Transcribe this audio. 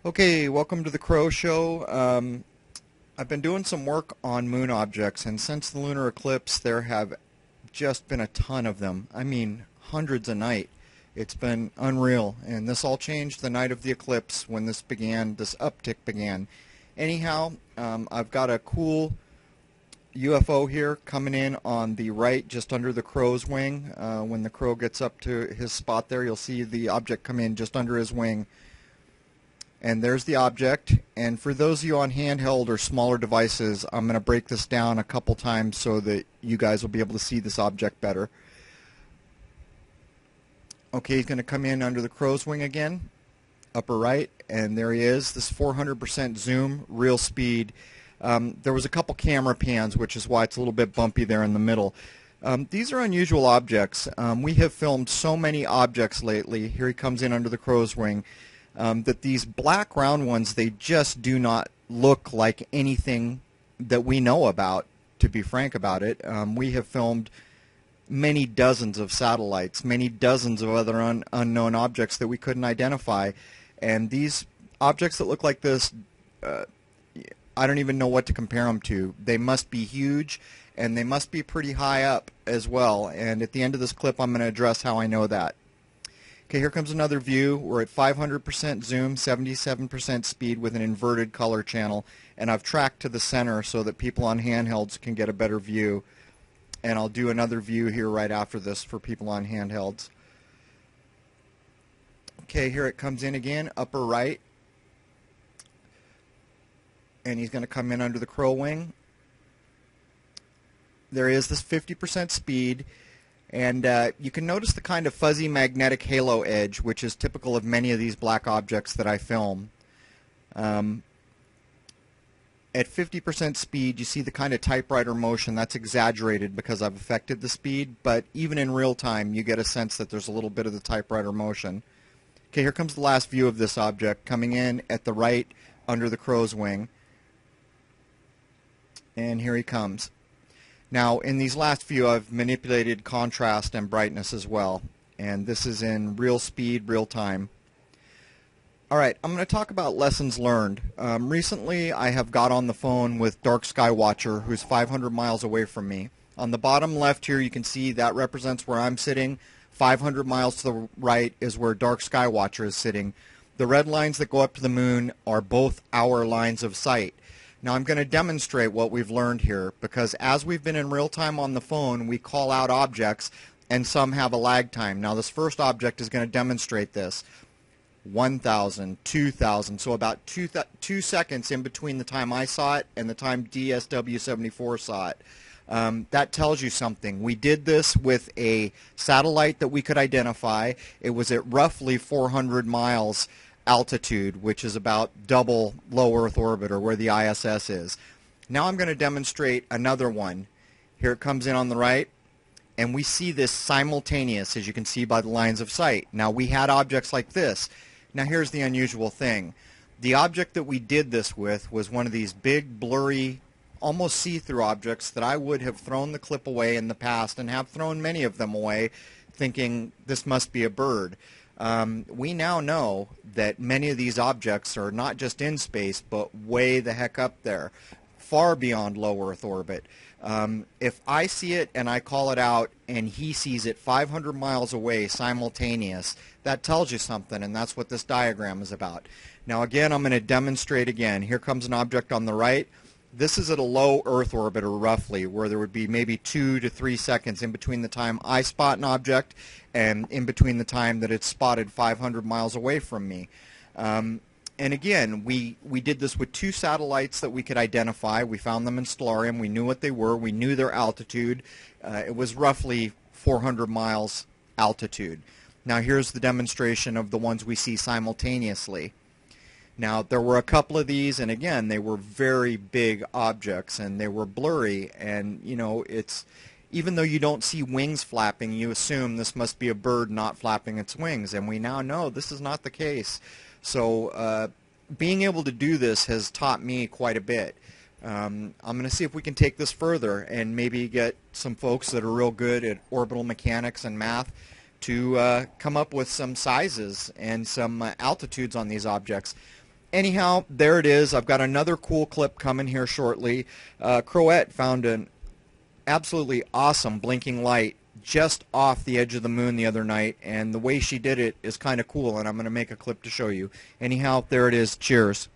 Okay, welcome to the Crow Show. I've been doing some work on moon objects, and since the lunar eclipse, there have just been a ton of them. I mean, hundreds a night. It's been unreal, and this all changed the night of the eclipse when this began, this uptick began. Anyhow, I've got a cool UFO here coming in on the right, just under the crow's wing. When the crow gets up to his spot there, you'll see the object come in just under his wing. And there's the object. And for those of you on handheld or smaller devices, I'm going to break this down a couple times so that you guys will be able to see this object better. Okay, he's going to come in under the crow's wing again, upper right, and there he is. This 400% zoom, real speed. There was a couple camera pans, which is why it's a little bit bumpy there in the middle. These are unusual objects. We have filmed so many objects lately. Here he comes in under the crow's wing. That these black round ones, they just do not look like anything that we know about, to be frank about it. We have filmed many dozens of satellites, many dozens of other unknown objects that we couldn't identify. And these objects that look like this, I don't even know what to compare them to. They must be huge, and they must be pretty high up as well. And at the end of this clip, I'm going to address how I know that. Okay, here comes another view. We're at 500% zoom, 77% speed with an inverted color channel, and I've tracked to the center so that people on handhelds can get a better view. And I'll do another view here right after this for people on handhelds. Okay, here it comes in again, upper right. And he's going to come in under the crow wing. There is this 50% speed. And you can notice the kind of fuzzy magnetic halo edge, which is typical of many of these black objects that I film. At 50% speed, you see the kind of typewriter motion. That's exaggerated because I've affected the speed, but even in real time, you get a sense that there's a little bit of the typewriter motion. Okay, here comes the last view of this object, coming in at the right under the crow's wing. And here he comes. Now, in these last few, I've manipulated contrast and brightness as well. And this is in real speed, real time. All right, I'm going to talk about lessons learned. Recently, I have got on the phone with Dark Sky Watcher, who's 500 miles away from me. On the bottom left here, you can see that represents where I'm sitting. 500 miles to the right is where Dark Sky Watcher is sitting. The red lines that go up to the moon are both our lines of sight. Now I'm going to demonstrate what we've learned here, because as we've been in real time on the phone, we call out objects and some have a lag time. Now this first object is going to demonstrate this. 1,000, 2,000, so about 2 seconds in between the time I saw it and the time DSW-74 saw it. That tells you something. We did this with a satellite that we could identify. It was at roughly 400 miles altitude, which is about double low Earth orbit, or where the ISS is. Now I'm going to demonstrate another one. Here it comes in on the right, and we see this simultaneous, as you can see by the lines of sight. Now we had objects like this. Now here's the unusual thing. The object that we did this with was one of these big, blurry, almost see-through objects that I would have thrown the clip away in the past, and have thrown many of them away, thinking this must be a bird. We now know that many of these objects are not just in space, but way the heck up there, far beyond low Earth orbit. If I see it and I call it out and he sees it 500 miles away simultaneous, that tells you something, and that's what this diagram is about. Now again, I'm going to demonstrate again. Here comes an object on the right. This is at a low Earth orbit, or roughly, where there would be maybe 2 to 3 seconds in between the time I spot an object and in between the time that it's spotted 500 miles away from me. And again, we did this with 2 satellites that we could identify. We found them in Stellarium. We knew what they were. We knew their altitude. It was roughly 400 miles altitude. Now here's the demonstration of the ones we see simultaneously. Now there were a couple of these, and again, they were very big objects, and they were blurry, and you know, it's, even though you don't see wings flapping, you assume this must be a bird not flapping its wings, and we now know this is not the case. So being able to do this has taught me quite a bit. I'm going to see if we can take this further and maybe get some folks that are real good at orbital mechanics and math to come up with some sizes and some altitudes on these objects. anyhow, there it is. I've got another cool clip coming here shortly. Croat found an absolutely awesome blinking light just off the edge of the moon the other night, and the way she did it is kind of cool, and I'm going to make a clip to show you. Anyhow, there it is. Cheers.